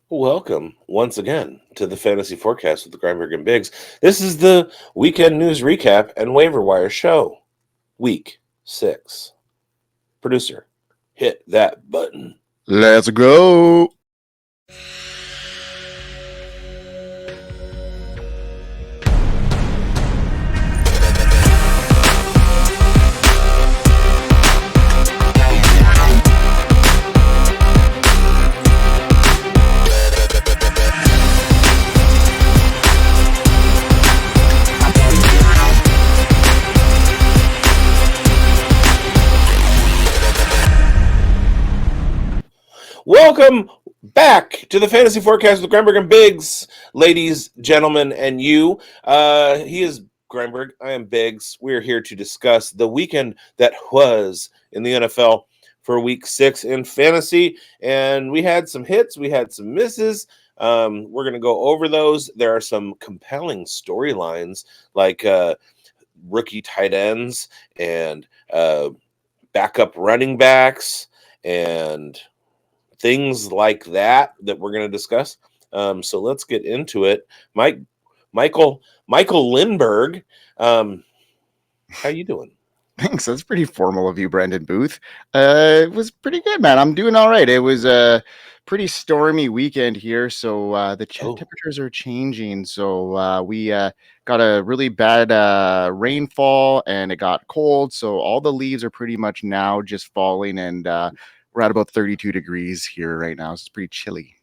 Welcome once again to the Fantasy Forecast with the Grindberg and bigz. This is the weekend news recap and waiver wire show. Week 6. Producer, hit that button. Let's go. Welcome back to the Fantasy Forecast with Grindberg and bigz, ladies, gentlemen, and you. He is Grindberg. I am bigz. We are here to discuss the weekend that was in the NFL for Week 6 in fantasy, and we had some hits, we had some misses. We're going to go over those. There are some compelling storylines like rookie tight ends and backup running backs and things like that we're going to discuss. So let's get into it. Michael Lindbergh, how you doing? Thanks. That's pretty formal of you, Brendan Booth. It was pretty good, man. I'm doing all right. It was a pretty stormy weekend here, so the temperatures are changing. So we got a really bad rainfall, and it got cold. So all the leaves are pretty much now just falling, and we're at about 32 degrees here right now. So it's pretty chilly.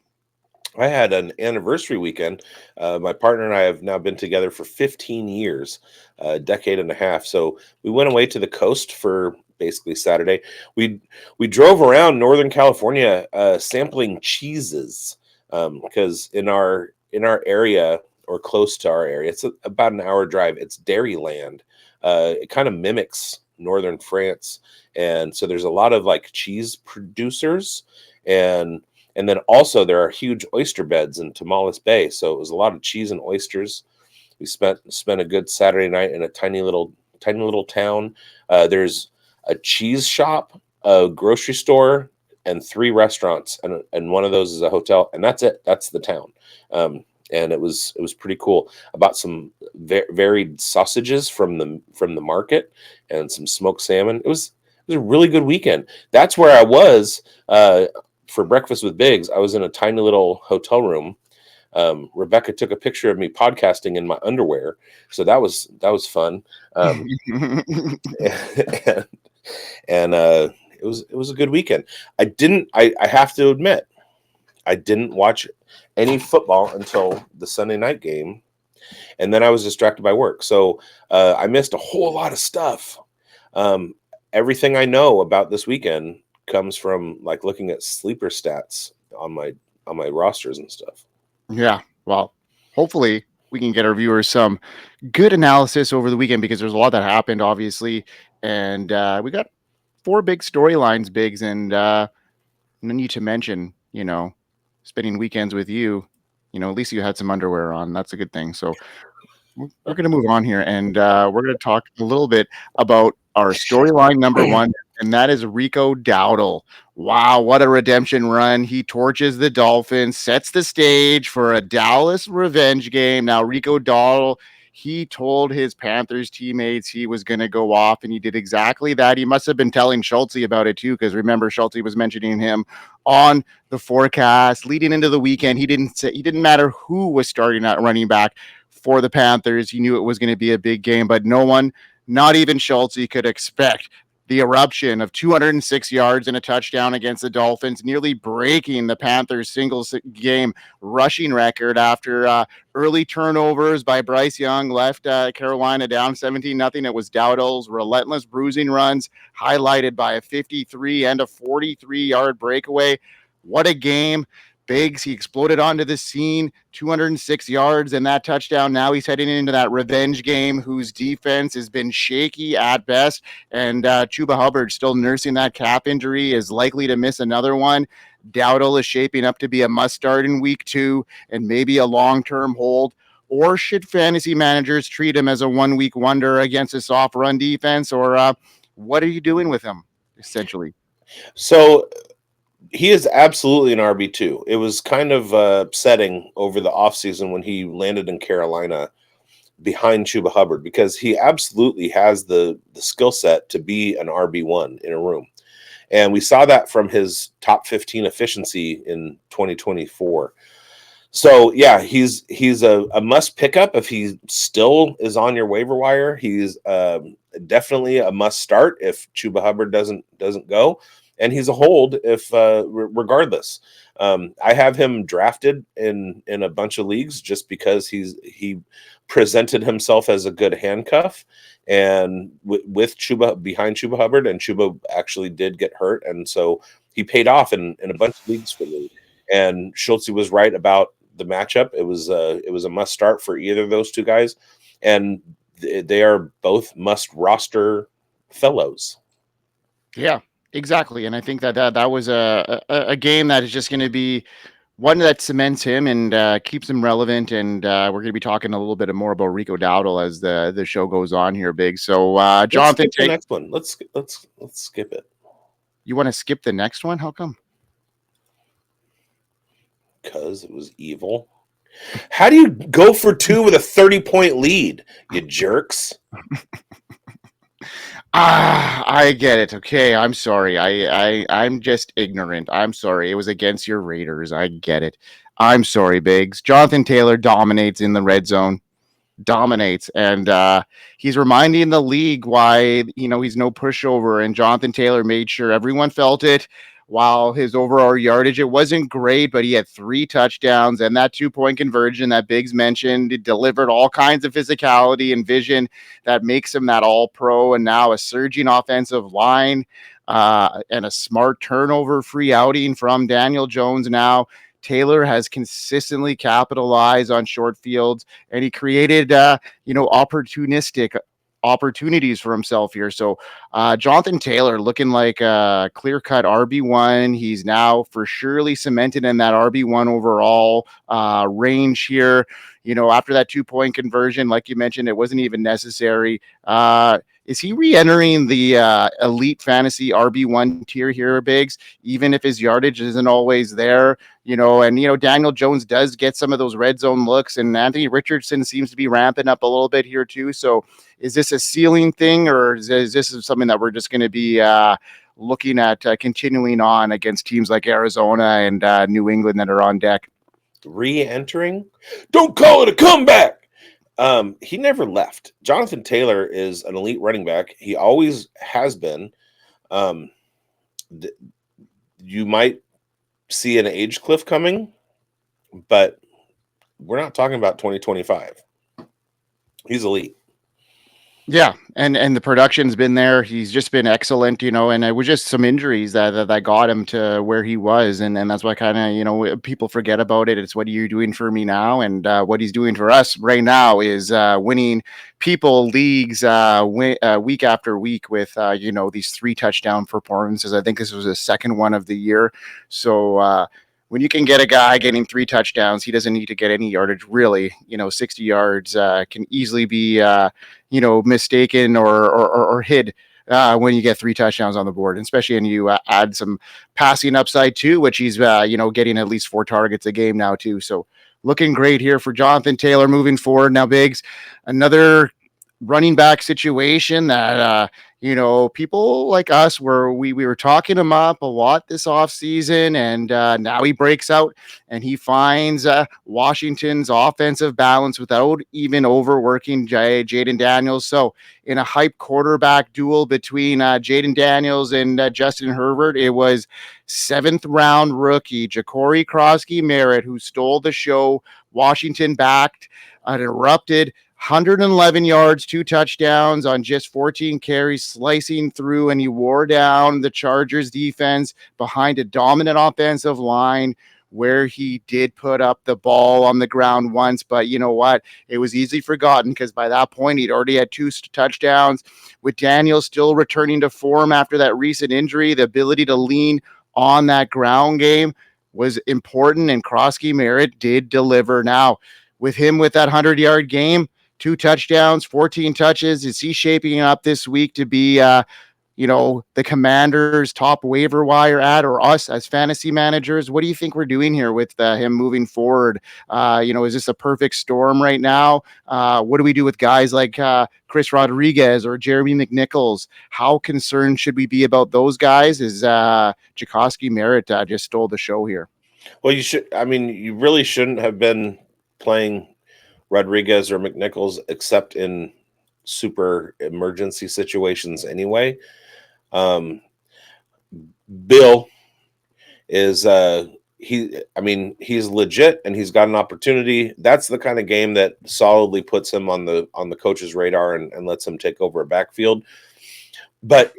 I had an anniversary weekend. My partner and I have now been together for 15 years, a decade and a half. So we went away to the coast for basically Saturday. We drove around Northern California sampling cheeses because in our area or close to our area, it's about an hour drive. It's Dairyland. It kind of mimics Northern France. And so there's a lot of like cheese producers, and then also there are huge oyster beds in Tamales Bay. So it was a lot of cheese and oysters. We spent a good Saturday night in a tiny little town. There's a cheese shop, a grocery store, and 3 restaurants, and one of those is a hotel, and that's it. That's the town. And it was pretty cool. About some varied sausages from the market and some smoked salmon. It was a really good weekend. That's where I was for breakfast with bigz. I was in a tiny little hotel room. Rebecca took a picture of me podcasting in my underwear, so that was fun. And it was a good weekend. I have to admit, I didn't watch any football until the Sunday night game, and then I was distracted by work. So I missed a whole lot of stuff. Everything I know about this weekend comes from like looking at sleeper stats on my rosters and stuff. Yeah, well, hopefully we can get our viewers some good analysis over the weekend, because there's a lot that happened, obviously, and we got 4 big storylines, bigz, and no need to mention, spending weekends with you. At least you had some underwear on. That's a good thing. So we're going to move on here, and we're going to talk a little bit about our storyline number 1, and that is Rico Dowdle. Wow, what a redemption run. He torches the Dolphins, sets the stage for a Dallas revenge game. Now, Rico Dowdle, he told his Panthers teammates he was going to go off, and he did exactly that. He must have been telling Schulte about it too, because remember, Schulte was mentioning him on the forecast leading into the weekend. He didn't matter who was starting at running back for the Panthers. He knew it was going to be a big game, but no one, not even Schulte, could expect the eruption of 206 yards and a touchdown against the Dolphins, nearly breaking the Panthers' single-game rushing record after early turnovers by Bryce Young left Carolina down 17-0. It was Dowdle's relentless bruising runs, highlighted by a 53 and a 43-yard breakaway. What a game. bigz, he exploded onto the scene, 206 yards and that touchdown. Now he's heading into that revenge game, whose defense has been shaky at best. And Chuba Hubbard, still nursing that calf injury, is likely to miss another one. Dowdle is shaping up to be a must start in week 2 and maybe a long-term hold. Or should fantasy managers treat him as a 1-week wonder against a soft run defense? Or what are you doing with him, essentially? So He is absolutely an RB2. It was kind of upsetting over the offseason when he landed in Carolina behind Chuba Hubbard, because he absolutely has the skill set to be an RB1 in a room. And we saw that from his top 15 efficiency in 2024. So yeah, he's a must pickup if he still is on your waiver wire. He's definitely a must start if Chuba Hubbard doesn't go, and he's a hold if regardless. I have him drafted in a bunch of leagues just because he presented himself as a good handcuff, and with Chuba behind Chuba Hubbard, and Chuba actually did get hurt, and so he paid off in a bunch of leagues for me. And Schultze was right about the matchup. It was a must start for either of those two guys, and they are both must roster fellows. Yeah, exactly. And I think that was a game that is just going to be one that cements him and keeps him relevant. And we're going to be talking a little bit more about Rico Dowdle as the show goes on here, Big. So Jonathan, the next one. Let's skip it. You want to skip the next one? How come? Because it was evil. How do you go for 2 with a 30-point lead, you jerks? I get it. Okay, I'm sorry. I'm just ignorant. I'm sorry. It was against your Raiders. I get it. I'm sorry, Biggs. Jonathan Taylor dominates in the red zone. Dominates, and he's reminding the league why he's no pushover, and Jonathan Taylor made sure everyone felt it. While his overall yardage, it wasn't great, but he had 3 touchdowns, and that 2-point conversion that Biggs mentioned, it delivered all kinds of physicality and vision that makes him that all-pro, and now a surging offensive line and a smart turnover-free outing from Daniel Jones. Now Taylor has consistently capitalized on short fields, and he created opportunistic opportunities for himself here. So Jonathan Taylor looking like a clear-cut RB1. He's now for surely cemented in that RB1 overall range here. After that 2-point conversion, like you mentioned, it wasn't even necessary. Is he re-entering the elite fantasy RB1 tier here, Biggs, even if his yardage isn't always there? Daniel Jones does get some of those red zone looks, and Anthony Richardson seems to be ramping up a little bit here too. So is this a ceiling thing, or is this something that we're just going to be looking at continuing on against teams like Arizona and New England that are on deck? Re-entering? Don't call it a comeback! He never left. Jonathan Taylor is an elite running back. He always has been. You might see an age cliff coming, but we're not talking about 2025. He's elite. Yeah, and the production's been there. He's just been excellent, and it was just some injuries that got him to where he was, and that's why kind of people forget about it. It's what are you doing for me now, and what he's doing for us right now is winning people leagues week after week with these 3 touchdown performances. I think this was his second one of the year. So when you can get a guy getting 3 touchdowns, he doesn't need to get any yardage, really. 60 yards can easily be, mistaken or hid when you get 3 touchdowns on the board, especially when you add some passing upside too, which he's, getting at least 4 targets a game now too. So looking great here for Jonathan Taylor moving forward. Now, Biggs, another running back situation that people like us we were talking him up a lot this offseason, and now he breaks out and he finds Washington's offensive balance without even overworking Jaden Daniels. So in a hype quarterback duel between Jaden Daniels and Justin Herbert, it was 7th round rookie Jacory Croskey-Merritt who stole the show. Washington backed an erupted 111 yards, 2 touchdowns on just 14 carries, slicing through, and he wore down the Chargers defense behind a dominant offensive line where he did put up the ball on the ground once. But you know what? It was easily forgotten because by that point, he'd already had 2 touchdowns. With Daniel still returning to form after that recent injury, the ability to lean on that ground game was important, and Croskey-Merritt did deliver. Now, with him with that 100-yard game, 2 touchdowns, 14 touches. Is he shaping up this week to be the Commanders' top waiver wire ad, or us as fantasy managers? What do you think we're doing here with him moving forward? Is this a perfect storm right now? What do we do with guys like Chris Rodriguez or Jeremy McNichols? How concerned should we be about those guys? Is Jacory-Merritt just stole the show here? Well, you really shouldn't have been playing Rodriguez or McNichols except in super emergency situations anyway. Bill is he's legit, and he's got an opportunity. That's the kind of game that solidly puts him on the coach's radar and lets him take over a backfield. But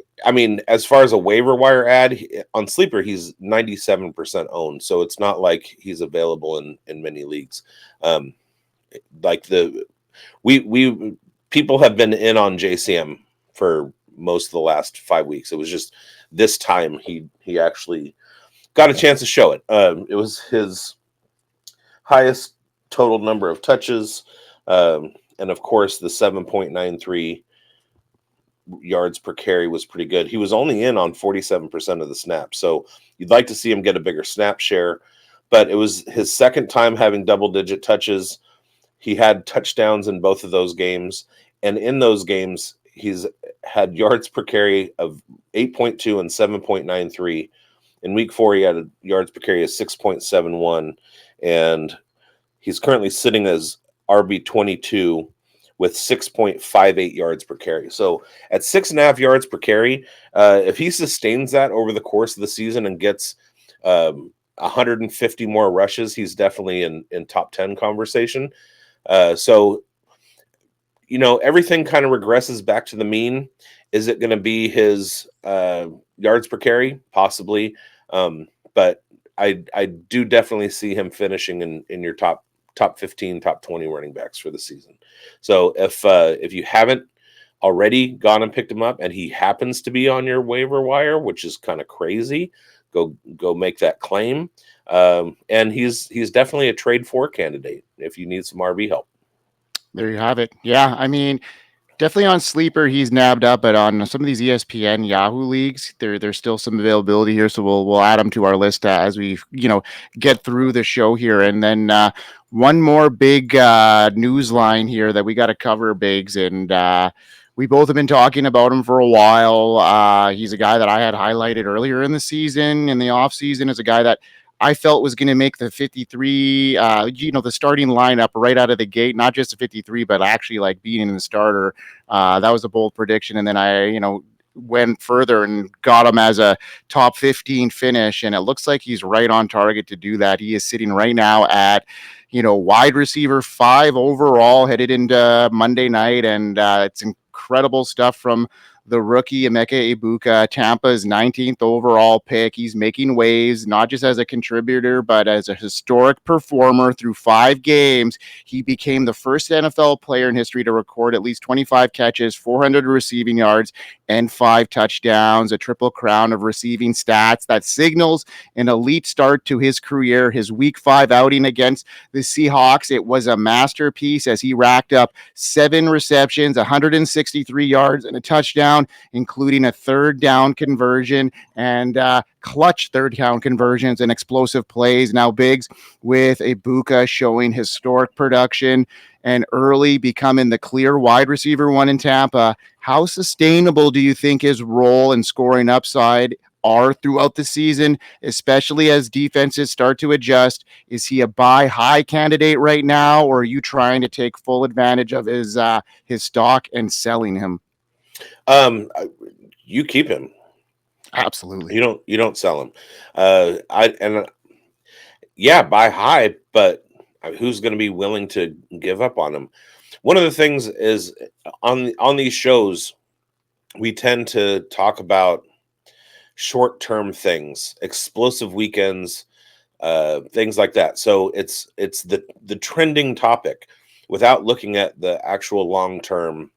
as far as a waiver wire ad on Sleeper, he's 97% owned, so it's not like he's available in many leagues. We people have been in on JCM for most of the last 5 weeks. It was just this time he actually got a chance to show it. It was his highest total number of touches, and of course the 7.93 yards per carry was pretty good. He was only in on 47% of the snaps, so you'd like to see him get a bigger snap share, but it was his second time having double-digit touches. He had touchdowns in both of those games, and in those games, he's had yards per carry of 8.2 and 7.93. In week 4, he had a yards per carry of 6.71, and he's currently sitting as RB22 with 6.58 yards per carry. So at 6.5 yards per carry, if he sustains that over the course of the season and gets 150 more rushes, he's definitely in top 10 conversation. So everything kind of regresses back to the mean. Is it going to be his yards per carry? Possibly. But I do definitely see him finishing in your top 15, top 20 running backs for the season. So if you haven't already gone and picked him up and he happens to be on your waiver wire, which is kind of crazy, go make that claim. And he's definitely a trade for candidate if you need some RB help. There you have it. Yeah, definitely on Sleeper, he's nabbed up, but on some of these ESPN Yahoo leagues, there's still some availability here. So we'll add them to our list as we get through the show here. And then one more big news line here that we got to cover, bigz, and we both have been talking about him for a while. He's a guy that I had highlighted earlier in the season, in the off season, as a guy that I felt was going to make the 53, the starting lineup right out of the gate, not just the 53, but actually like being in the starter. That was a bold prediction. And then I, went further and got him as a top 15 finish. And it looks like he's right on target to do that. He is sitting right now at, wide receiver 5 overall headed into Monday night. And it's incredible stuff from the rookie Emeka Egbuka, Tampa's 19th overall pick. He's making waves, not just as a contributor, but as a historic performer through 5 games. He became the first NFL player in history to record at least 25 catches, 400 receiving yards, and 5 touchdowns, a triple crown of receiving stats that signals an elite start to his career. His week 5 outing against the Seahawks, it was a masterpiece as he racked up 7 receptions, 163 yards, and a touchdown, including a third down conversion and clutch third down conversions and explosive plays. Now bigz, with Egbuka showing historic production and early becoming the clear wide receiver 1 in Tampa, how sustainable do you think his role and scoring upside are throughout the season, especially as defenses start to adjust? Is he a buy high candidate right now, or are you trying to take full advantage of his stock and selling him? You keep him. Absolutely. You don't sell him. Buy high, but who's going to be willing to give up on him? One of the things is on these shows, we tend to talk about short-term things, explosive weekends, things like that. So it's the trending topic without looking at the actual long-term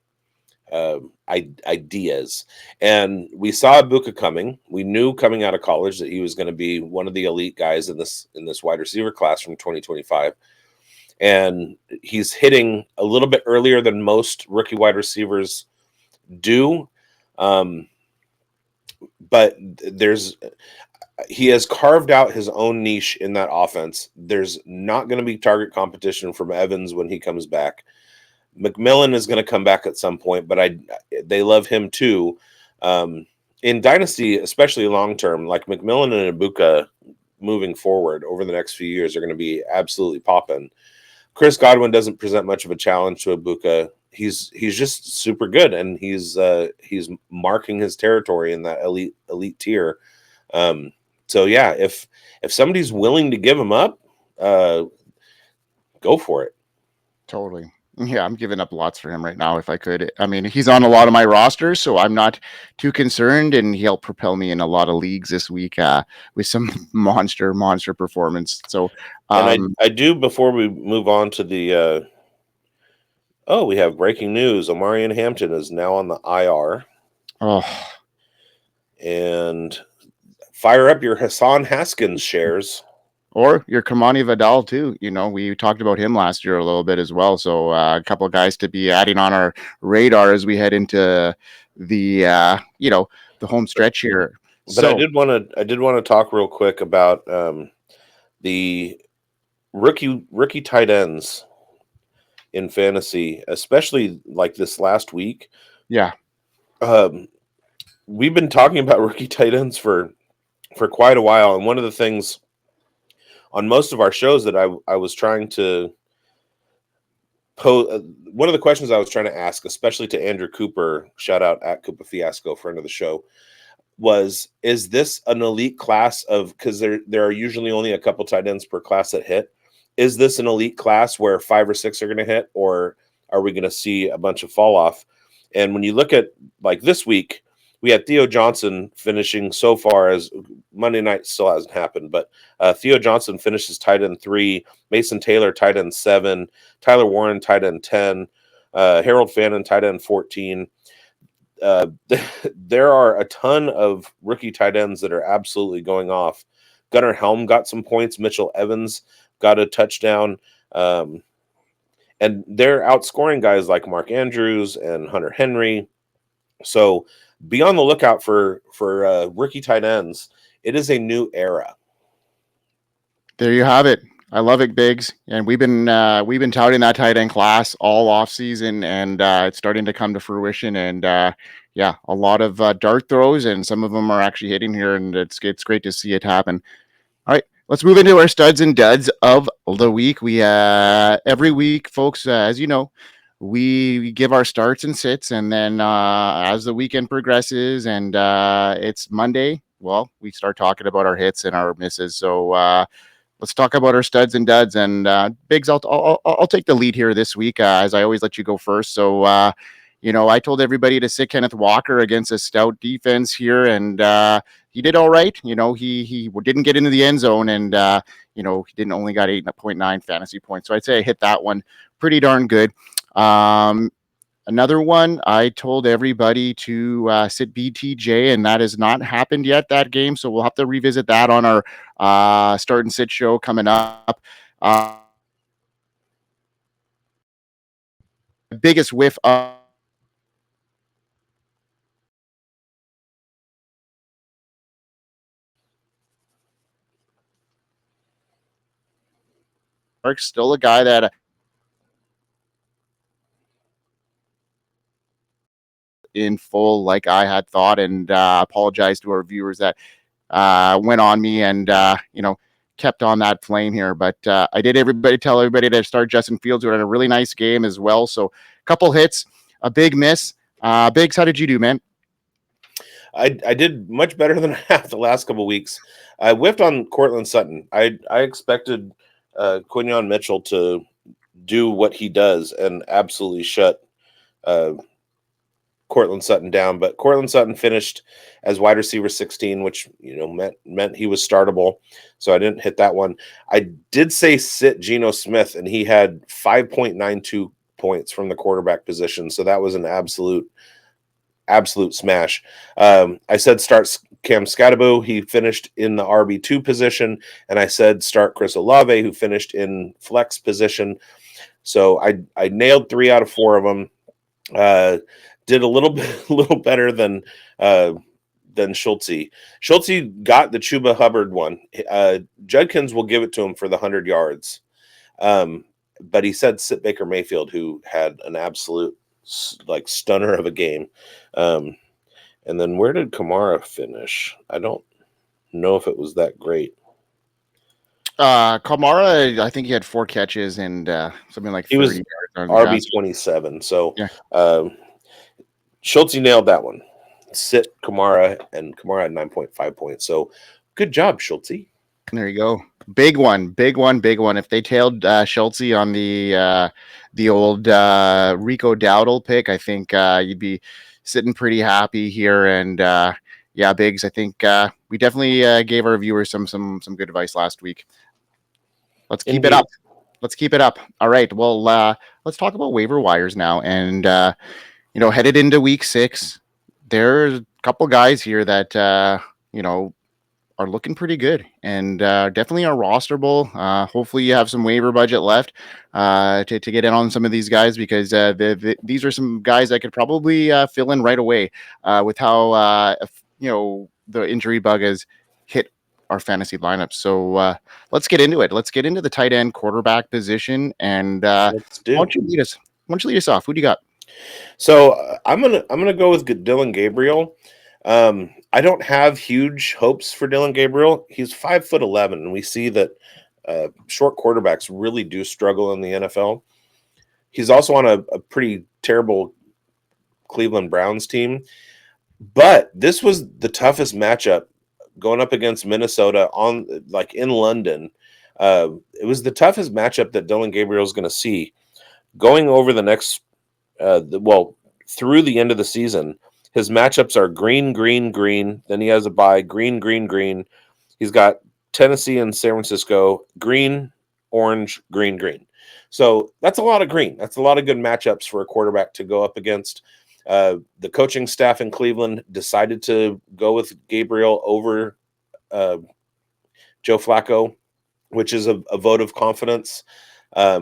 ideas. And we saw Egbuka coming. We knew coming out of college that he was going to be one of the elite guys in this wide receiver class from 2025. And he's hitting a little bit earlier than most rookie wide receivers do. but he has carved out his own niche in that offense. There's not going to be target competition from Evans when he comes back. McMillan is going to come back at some point, but they love him too. In Dynasty, especially long term, like McMillan and Egbuka moving forward over the next few years are going to be absolutely popping. Chris Godwin doesn't present much of a challenge to Egbuka. He's just super good, and he's marking his territory in that elite tier. So yeah, if somebody's willing to give him up, go for it. Totally. Yeah, I'm giving up lots for him right now if I could. I mean, he's on a lot of my rosters, so I'm not too concerned, and he'll propel me in a lot of leagues this week with some monster performance. So, and I do, before we move on to the we have breaking news. Omarion Hampton is now on the IR. Oh, and fire up your Hassan Haskins shares. Or your Kamani Vidal too. You know, we talked about him last year a little bit as well. So a couple of guys to be adding on our radar as we head into the the home stretch here. But I did want to talk real quick about the rookie tight ends in fantasy, especially like this last week. Yeah. We've been talking about rookie tight ends for quite a while, and one of the things on most of our shows that I was trying to pose, one of the questions I was trying to ask, especially to Andrew Cooper, shout out at Cooper Fiasco, friend of the show, was, is this an elite class of, because there are usually only a couple tight ends per class that hit. Is this an elite class where 5 or 6 are going to hit, or are we going to see a bunch of fall off? And when you look at like this week, we had Theo Johnson finishing so far, as Monday night still hasn't happened, but Theo Johnson finishes tight end 3, Mason Taylor tight end 7, Tyler Warren tight end 10, Harold Fannin tight end 14. There are a ton of rookie tight ends that are absolutely going off. Gunnar Helm got some points. Mitchell Evans got a touchdown. And they're outscoring guys like Mark Andrews and Hunter Henry. So be on the lookout for rookie tight ends. It is a new era. There you have it. I love it, Biggs, and we've been touting that tight end class all off season, and it's starting to come to fruition. And yeah, a lot of dart throws, and some of them are actually hitting here, and it's great to see it happen. All right, let's move into our studs and duds of the week. We every week, folks, as you know, we give our starts and sits, and then as the weekend progresses and it's Monday, well, we start talking about our hits and our misses. So let's talk about our studs and duds. And Biggs, I'll take the lead here this week, as I always let you go first. So I told everybody to sit Kenneth Walker against a stout defense here, and he did all right. He didn't get into the end zone, and he didn't only got 8.9 fantasy points. So I'd say I hit that one pretty darn good. Another one, I told everybody to sit BTJ, and that has not happened yet, that game. So we'll have to revisit that on our start and sit show coming up. Biggest whiff of still a guy that in full like I had thought, and apologize to our viewers that went on me and kept on that flame here. But I did tell everybody to start Justin Fields, who had a really nice game as well. So a couple hits, a big miss. Biggs, how did you do, man? I did much better than I have the last couple of weeks. I whiffed on Cortland Sutton. I expected Quinyon Mitchell to do what he does and absolutely shut Cortland Sutton down, but Cortland Sutton finished as wide receiver 16, which meant he was startable. So I didn't hit that one. I did say sit Geno Smith, and he had 5.92 points from the quarterback position. So that was an absolute smash. I said start Cam Scatterbo. He finished in the RB2 position, and I said start Chris Olave, who finished in flex position. So I nailed 3 out of 4 of them. Did a little better than than Schultze. Schultze got the Chuba Hubbard one. Judkins will give it to him for the 100 yards. But he said sit Baker Mayfield, who had an absolute stunner of a game. And then where did Kamara finish? I don't know if it was that great. Kamara, I think he had 4 catches and something like 30 yards on RB 27. So yeah. Schultze nailed that one. Sit Kamara, and Kamara had 9.5 points. So good job, Schultze. There you go. Big one. If they tailed Schultze on the old Rico Dowdle pick, I think you'd be sitting pretty happy here. And yeah, bigz, I think we definitely gave our viewers some good advice last week. Let's keep it up. All right. Well, let's talk about waiver wires now. And headed into week 6, there's a couple guys here that are looking pretty good and definitely are rosterable. Hopefully you have some waiver budget left to get in on some of these guys, because these are some guys that could probably fill in right away with how the injury bug has hit our fantasy lineup. So let's get into it. Let's get into the tight end quarterback position, and why don't you lead us off? Who do you got? So I'm gonna go with Dylan Gabriel. I don't have huge hopes for Dylan Gabriel. He's 5'11", and we see that short quarterbacks really do struggle in the NFL. He's also on a pretty terrible Cleveland Browns team, but this was the toughest matchup going up against Minnesota in London. It was the toughest matchup that Dylan Gabriel is going to see going over the next through the end of the season. His matchups are green, green, green. Then he has a bye, green, green, green. He's got Tennessee and San Francisco, green, orange, green, green. So that's a lot of green. That's a lot of good matchups for a quarterback to go up against. The coaching staff in Cleveland decided to go with Gabriel over Joe Flacco, which is a vote of confidence.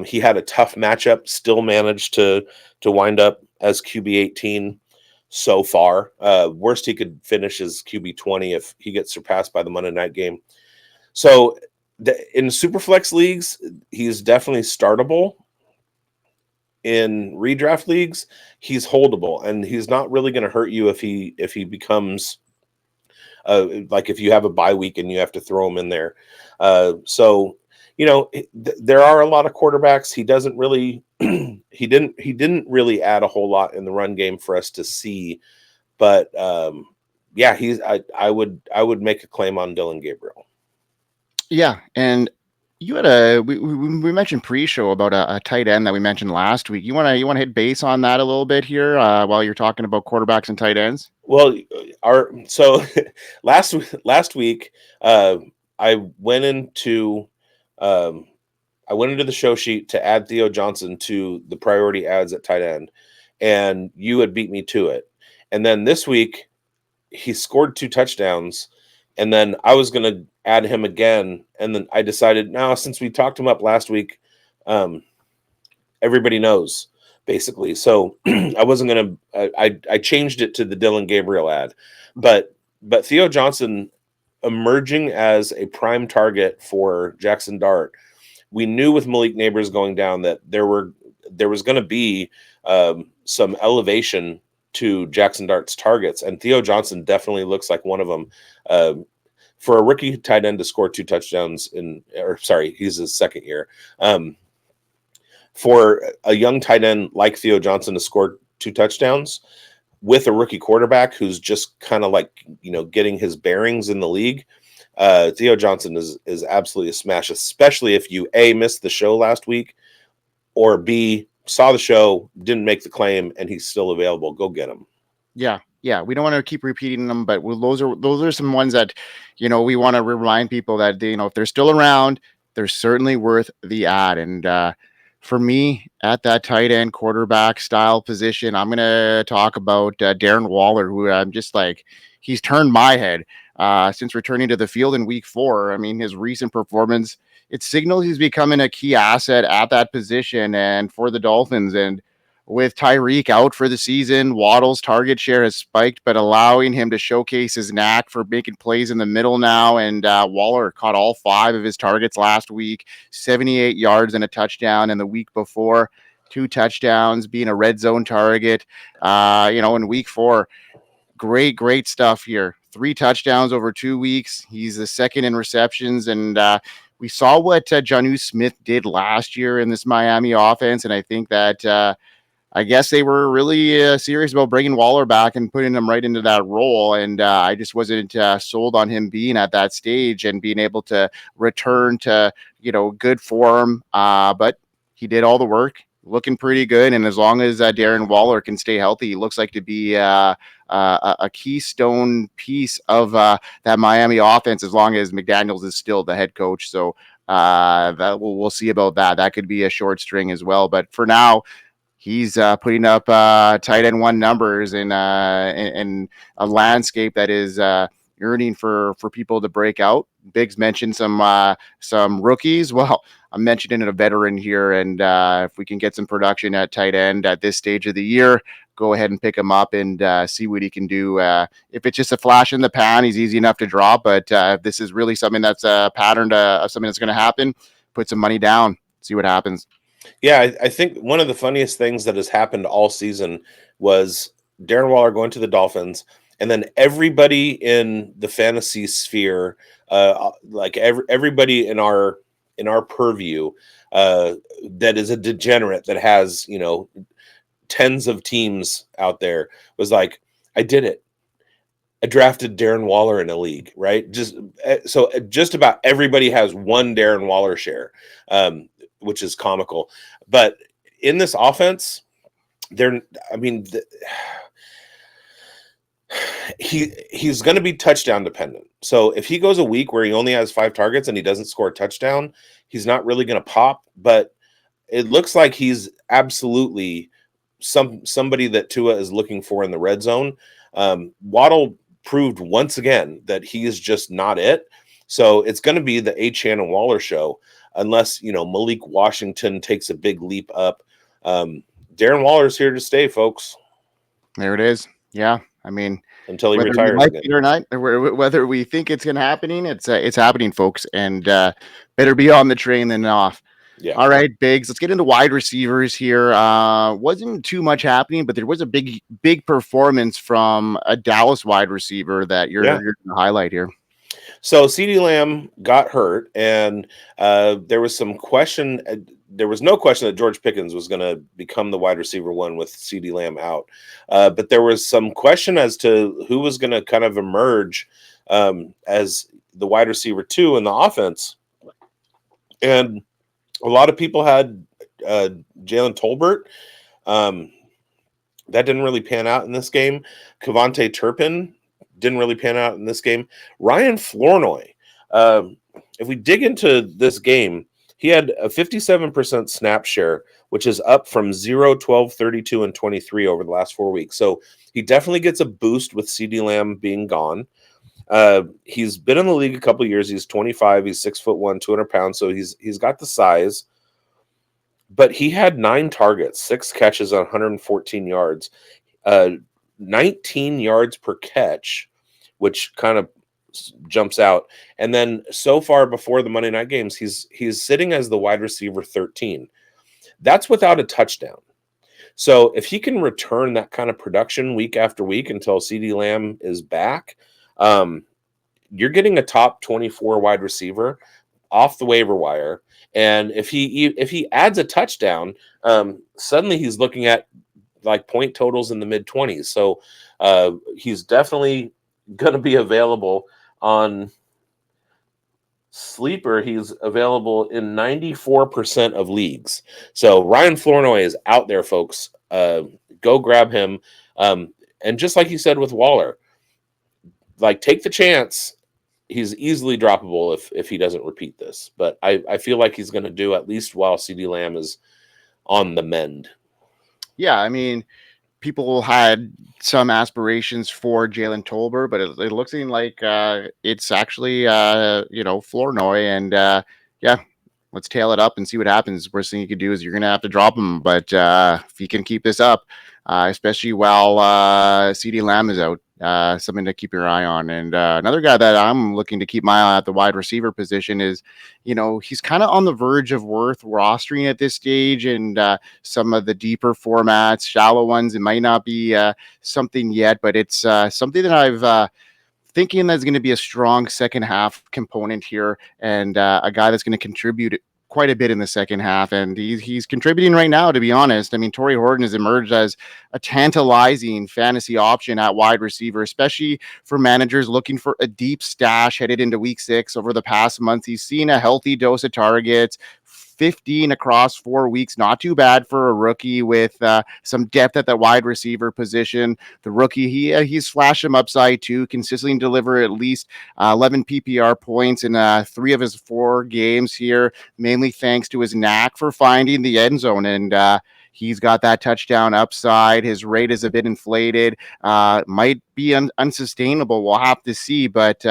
He had a tough matchup, still managed to wind up as QB 18 so far. Worst he could finish is QB 20 if he gets surpassed by the Monday night game. So in Superflex leagues, he's definitely startable. In redraft leagues, he's holdable, and he's not really going to hurt you if he becomes if you have a bye week and you have to throw him in there. So there are a lot of quarterbacks. He doesn't really he didn't really add a whole lot in the run game for us to see, but I would make a claim on Dylan Gabriel. Yeah, and you had we mentioned pre-show about a tight end that we mentioned last week. You want to hit base on that a little bit here while you're talking about quarterbacks and tight ends? Well, last week I went into the show sheet to add Theo Johnson to the priority ads at tight end, and you had beat me to it. And then this week he scored 2 touchdowns, and then I was going to add him again. And then I decided, now, since we talked him up last week, everybody knows, basically. So I wasn't going to, I changed it to the Dylan Gabriel ad. But Theo Johnson emerging as a prime target for Jackson Dart. We knew with Malik Neighbors going down that there was going to be some elevation to Jackson Dart's targets, and Theo Johnson definitely looks like one of them. For a rookie tight end to score 2 touchdowns he's his second year. For a young tight end like Theo Johnson to score 2 touchdowns with a rookie quarterback who's just kind of getting his bearings in the league, Theo Johnson is absolutely a smash, especially if you A, missed the show last week, or B, saw the show, didn't make the claim, and he's still available. Go get him. Yeah, we don't want to keep repeating them, but those are some ones that, we want to remind people that if they're still around, they're certainly worth the ad. And for me, at that tight end quarterback style position, I'm going to talk about Darren Waller, who I'm just he's turned my head since returning to the field in week 4. I mean, his recent performance, it signals he's becoming a key asset at that position and for the Dolphins. And with Tyreek out for the season, Waddle's target share has spiked, but allowing him to showcase his knack for making plays in the middle now. And Waller caught all 5 of his targets last week, 78 yards and a touchdown. And the week before, 2 touchdowns, being a red zone target. In week 4, great stuff here. 3 touchdowns over 2 weeks. He's the second in receptions. And we saw what Jonnu Smith did last year in this Miami offense. And I think that I guess they were really serious about bringing Waller back and putting him right into that role. And I just wasn't sold on him being at that stage and being able to return to, good form. But he did all the work, looking pretty good. And as long as Darren Waller can stay healthy, he looks like to be a keystone piece of that Miami offense, as long as McDaniels is still the head coach. So we'll see about that. That could be a short string as well. But for now, he's putting up tight end 1 numbers in a landscape that is yearning for people to break out. bigz mentioned some rookies. Well, I'm mentioning a veteran here, and if we can get some production at tight end at this stage of the year, go ahead and pick him up and see what he can do. If it's just a flash in the pan, he's easy enough to drop. But if this is really something that's a pattern of something that's going to happen, put some money down, see what happens. Yeah, I think one of the funniest things that has happened all season was Darren Waller going to the Dolphins, and then everybody in the fantasy sphere, everybody in our purview, that is a degenerate that has tens of teams out there, was like, I did it. I drafted Darren Waller in a league, right? Just about everybody has one Darren Waller share, which is comical. But in this offense, he's going to be touchdown dependent. So if he goes a week where he only has 5 targets and he doesn't score a touchdown, he's not really going to pop. But it looks like he's absolutely somebody that Tua is looking for in the red zone. Waddle proved once again that he is just not it. So it's going to be the Achane and Waller show, unless Malik Washington takes a big leap up. Darren Waller's here to stay, folks. There it is. Yeah, I mean, until he retires again. Or not, whether we think it's going to happen, it's happening, folks, and better be on the train than off. Yeah. All right, bigz. Let's get into wide receivers here. Wasn't too much happening, but there was a big performance from a Dallas wide receiver that you're going to highlight here. So CeeDee Lamb got hurt, and there was some question. There was no question that George Pickens was going to become the wide receiver 1 with CeeDee Lamb out. But there was some question as to who was going to kind of emerge as the wide receiver 2 in the offense. And a lot of people had Jalen Tolbert. That didn't really pan out in this game. Kevontae Turpin didn't really pan out in this game. Ryan Flournoy, if we dig into this game, he had a 57% snap share, which is up from 0, 12, 32, and 23 over the last 4 weeks. So he definitely gets a boost with CeeDee Lamb being gone. He's been in the league a couple of years. He's 25. He's 6'1", 200 pounds. So he's got the size. But he had 9 targets, 6 catches on 114 yards, 19 yards per catch, which kind of jumps out. And then so far before the Monday night games, he's sitting as the wide receiver 13. That's without a touchdown. So if he can return that kind of production week after week until CeeDee Lamb is back, you're getting a top 24 wide receiver off the waiver wire. And if he adds a touchdown, suddenly he's looking at like point totals in the mid-20s. So he's definitely going to be available on Sleeper. He's available in 94% of leagues. So Ryan Flournoy is out there, folks. Go grab him. And just like you said with Waller, like, take the chance. He's easily droppable if he doesn't repeat this. But I feel like he's going to do at least while CeeDee Lamb is on the mend. Yeah, I mean, people had some aspirations for Jalen Tolbert, but it looks like it's actually Flournoy, and let's tail it up and see what happens. Worst thing you could do is you're going to have to drop him. But if he can keep this up, especially while CeeDee Lamb is out, something to keep your eye on. And another guy that I'm looking to keep my eye at the wide receiver position is, he's kind of on the verge of worth rostering at this stage. And some of the deeper formats, shallow ones, it might not be something yet, but it's something that I've thinking that's going to be a strong second half component here, and a guy that's going to contribute quite a bit in the second half. And he's contributing right now, to be honest. I mean, Torrey Horton has emerged as a tantalizing fantasy option at wide receiver, especially for managers looking for a deep stash headed into week 6. Over the past month, he's seen a healthy dose of targets, 15 across 4 weeks. Not too bad for a rookie with some depth at the wide receiver position. The rookie, he's flashed some upside too, consistently deliver at least 11 PPR points in 3 of his 4 games here, mainly thanks to his knack for finding the end zone. And he's got that touchdown upside. His rate is a bit inflated, might be unsustainable. We'll have to see, but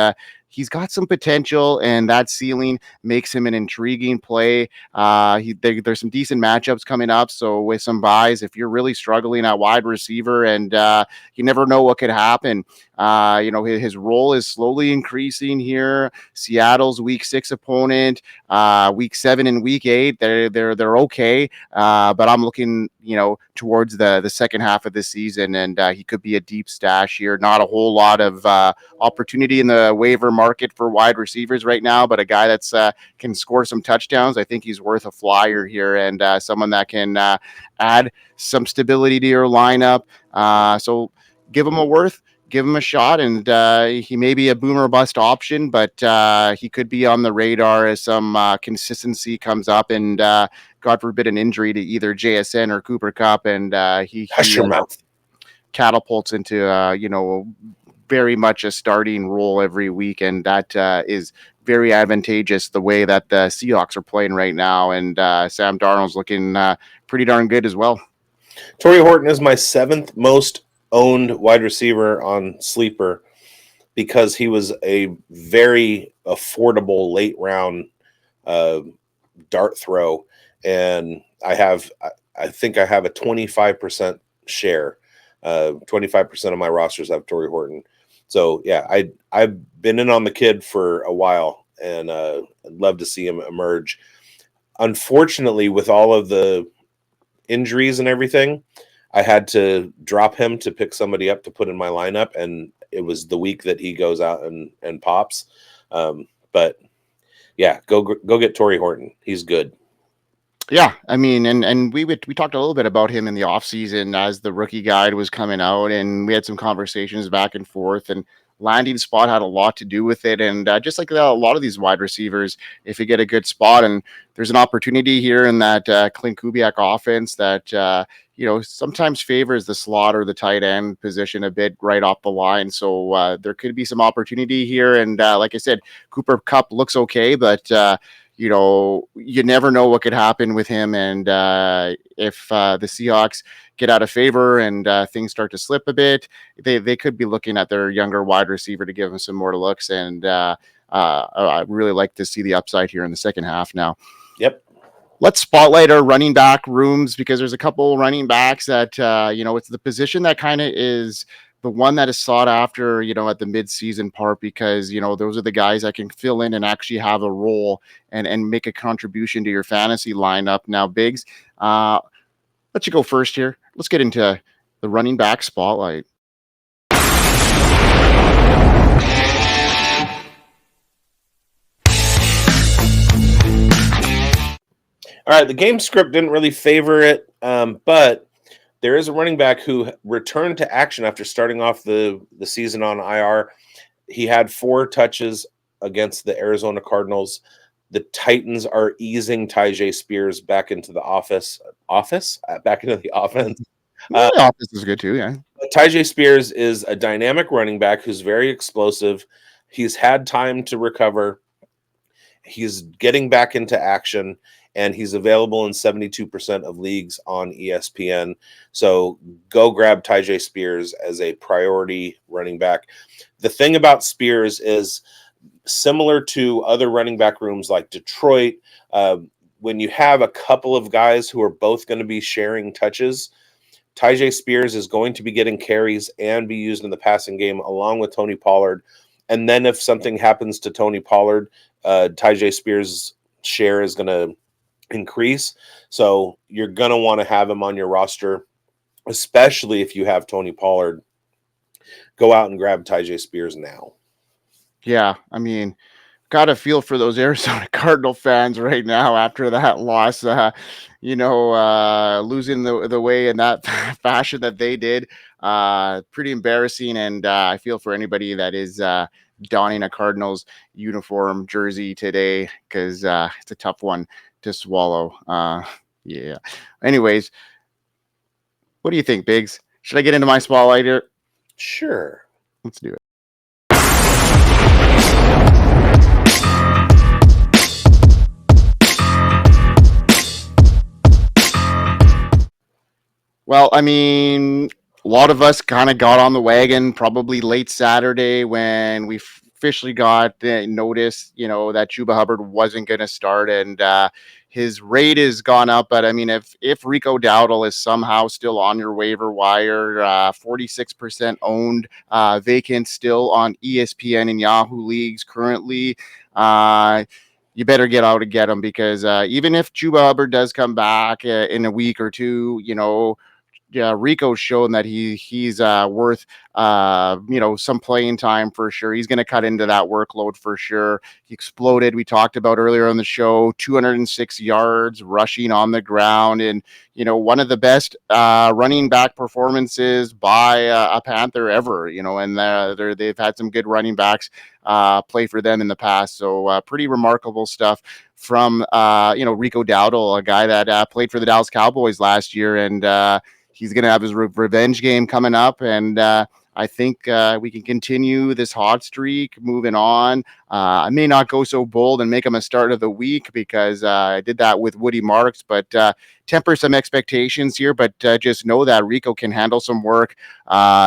he's got some potential, and that ceiling makes him an intriguing play. There's some decent matchups coming up, so with some buys, if you're really struggling at wide receiver, and you never know what could happen. His role is slowly increasing here. Seattle's week 6 opponent, week 7 and week 8, they're okay, but I'm looking towards the second half of the season, and he could be a deep stash here. Not a whole lot of opportunity in the waiver market for wide receivers right now, but a guy that's can score some touchdowns. I think he's worth a flyer here, and someone that can add some stability to your lineup. So give him a worth. Give him a shot, and he may be a boom or bust option, but he could be on the radar as some consistency comes up, and God forbid an injury to either JSN or Cooper Kupp, and he your mouth. Catapults into very much a starting role every week, and that is very advantageous the way that the Seahawks are playing right now, and Sam Darnold's looking pretty darn good as well. Torrey Horton is my 7th most owned wide receiver on Sleeper because he was a very affordable late round dart throw, and I think I have a 25% share. 25% of my rosters have Torrey Horton. So yeah, I've been in on the kid for a while, and I'd love to see him emerge. Unfortunately, with all of the injuries and everything, I had to drop him to pick somebody up to put in my lineup, and it was the week that he goes out and pops. But yeah, go get Torrey Horton. He's good. Yeah, I mean, and we talked a little bit about him in the offseason as the rookie guide was coming out, and we had some conversations back and forth, and landing spot had a lot to do with it. And just like a lot of these wide receivers, if you get a good spot and there's an opportunity here in that Clint Kubiak offense that sometimes favors the slot or the tight end position a bit right off the line. So there could be some opportunity here. And like I said, Cooper Kupp looks okay, but you never know what could happen with him. And if the Seahawks get out of favor and things start to slip a bit, they could be looking at their younger wide receiver to give him some more looks. And I really like to see the upside here in the second half now. Yep. Let's spotlight our running back rooms, because there's a couple running backs that, it's the position that kind of is the one that is sought after, at the mid-season part, because, those are the guys that can fill in and actually have a role and make a contribution to your fantasy lineup. Now, bigz, let you go first here. Let's get into the running back spotlight. All right, the game script didn't really favor it, but there is a running back who returned to action after starting off the season on IR. He had 4 touches against the Arizona Cardinals. The Titans are easing Tyjae Spears back into the back into the offense. The offense is good too, yeah. Tyjae Spears is a dynamic running back who's very explosive. He's had time to recover. He's getting back into action, and he's available in 72% of leagues on ESPN. So go grab Tyjae Spears as a priority running back. The thing about Spears is similar to other running back rooms like Detroit, when you have a couple of guys who are both going to be sharing touches, Tyjae Spears is going to be getting carries and be used in the passing game along with Tony Pollard. And then if something happens to Tony Pollard, Tyjae Spears' share is going to increase. So you're going to want to have him on your roster, especially if you have Tony Pollard. Go out and grab Tyjae Spears now. Yeah, I mean, got a feel for those Arizona Cardinal fans right now after that loss. Losing the way in that fashion that they did, pretty embarrassing. And I feel for anybody that is donning a Cardinals uniform jersey today, because it's a tough one to swallow. Yeah. Anyways, what do you think, Biggs? Should I get into my spotlight here? Sure. Let's do it. Well, I mean, a lot of us kind of got on the wagon probably late Saturday when we officially got the notice, that Chuba Hubbard wasn't going to start, and his rate has gone up. But I mean, if Rico Dowdle is somehow still on your waiver wire, 46% owned, vacant still on ESPN and Yahoo leagues currently, you better get out and get him, because even if Chuba Hubbard does come back in a week or two, Rico's shown that he's worth some playing time for sure. He's going to cut into that workload for sure. He exploded. We talked about earlier on the show, 206 yards rushing on the ground, and one of the best running back performances by a Panther ever. And they've had some good running backs play for them in the past. So pretty remarkable stuff from Rico Dowdle, a guy that played for the Dallas Cowboys last year, and he's going to have his revenge game coming up, and I think we can continue this hot streak moving on. I may not go so bold and make him a start of the week, because I did that with Woody Marks, but temper some expectations here. But just know that Rico can handle some work.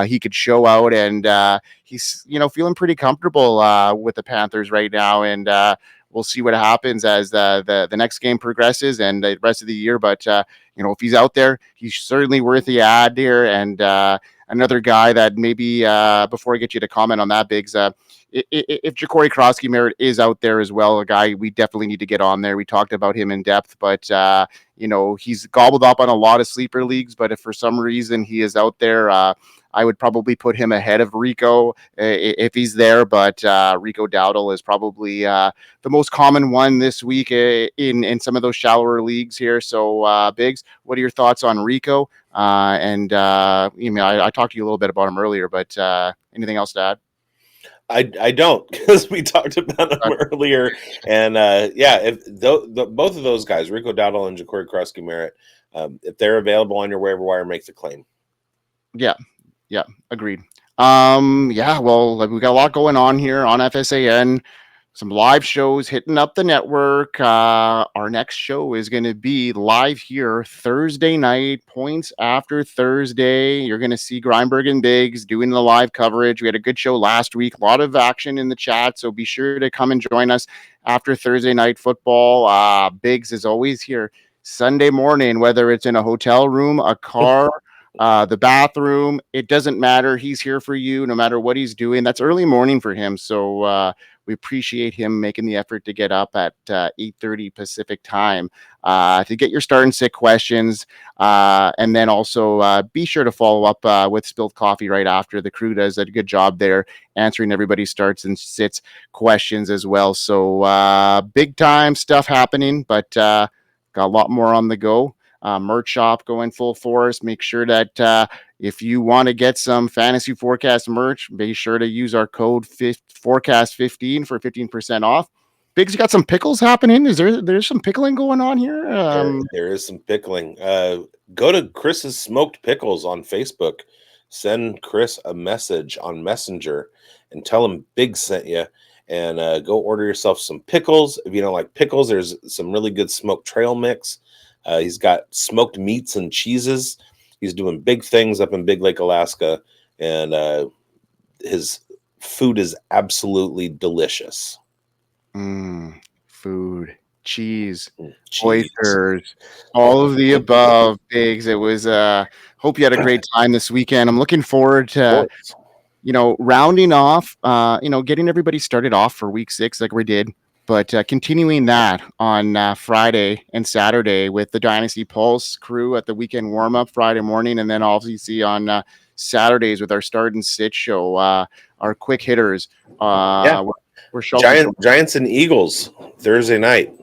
He could show out, and he's feeling pretty comfortable with the Panthers right now, and we'll see what happens as the next game progresses and the rest of the year. But if he's out there, he's certainly worth the ad here. And another guy that maybe before I get you to comment on that, Biggs, if Jacory Croskey-Merritt is out there as well, a guy we definitely need to get on there. We talked about him in depth, but he's gobbled up on a lot of sleeper leagues. But if for some reason he is out there, I would probably put him ahead of Rico if he's there. But Rico Dowdle is probably the most common one this week in some of those shallower leagues here. So Biggs, what are your thoughts on Rico? I talked to you a little bit about him earlier, but anything else to add? I don't, because we talked about them earlier, and if both of those guys, Rico Dowdle and Jacory Croskey-Merritt, if they're available on your waiver wire, make the claim. Yeah, agreed. Well, we got a lot going on here on FSAN. Some live shows hitting up the network. Our next show is going to be live here Thursday night, points after Thursday. You're going to see Grindberg and bigz doing the live coverage. We had a good show last week, a lot of action in the chat, so be sure to come and join us after Thursday night football. Bigz is always here Sunday morning, whether it's in a hotel room, a car, the bathroom, it doesn't matter. He's here for you no matter what he's doing. That's early morning for him, so we appreciate him making the effort to get up at 8:30 Pacific time to get your start and sit questions. And then also be sure to follow up with Spilled Coffee right after. The crew does a good job there answering everybody's starts and sits questions as well. So big time stuff happening, but got a lot more on the go. Merch shop going full force. Make sure that if you want to get some fantasy forecast merch, be sure to use our code forecast15 for 15% off. Biggs, you got some pickles happening. There's some pickling going on here? There is some pickling. Go to Chris's Smoked Pickles on Facebook. Send Chris a message on Messenger and tell him Big sent you. And go order yourself some pickles. If you don't like pickles, there's some really good smoked trail mix. He's got smoked meats and cheeses. He's doing big things up in Big Lake, Alaska, and his food is absolutely delicious. Food, cheese, Cheese. oysters, all of the above, bigz. It was hope you had a great time this weekend. I'm looking forward to rounding off, getting everybody started off for week 6 like we did, but continuing that on Friday and Saturday with the Dynasty Pulse crew at the weekend warm-up Friday morning, and then obviously on Saturdays with our start and sit show, our quick hitters. We're Giants and Eagles Thursday night.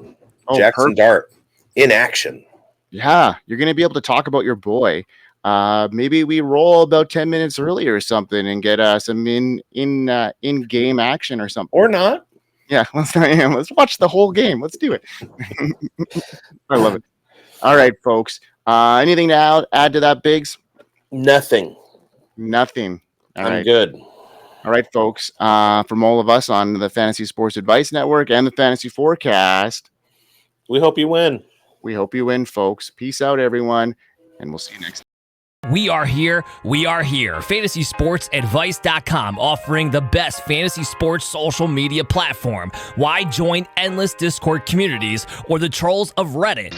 Jackson Dart in action. Yeah, you're going to be able to talk about your boy. Maybe we roll about 10 minutes early or something and get some in-game action or something. Or not. Yeah, let's watch the whole game. Let's do it. I love it. All right, folks. Anything to add to that, bigz? Nothing. I'm good. All right, folks. From all of us on the Fantasy Sports Advice Network and the Fantasy Forecast, we hope you win. We hope you win, folks. Peace out, everyone, and we'll see you next time. We are here. FantasySportsAdvice.com, offering the best fantasy sports social media platform. Why join endless Discord communities or the trolls of Reddit?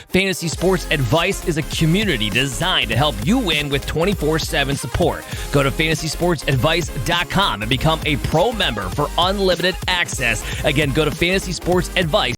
Fantasy Sports Advice is a community designed to help you win with 24/7 support. Go to FantasySportsAdvice.com and become a pro member for unlimited access. Again, go to FantasySportsAdvice.com.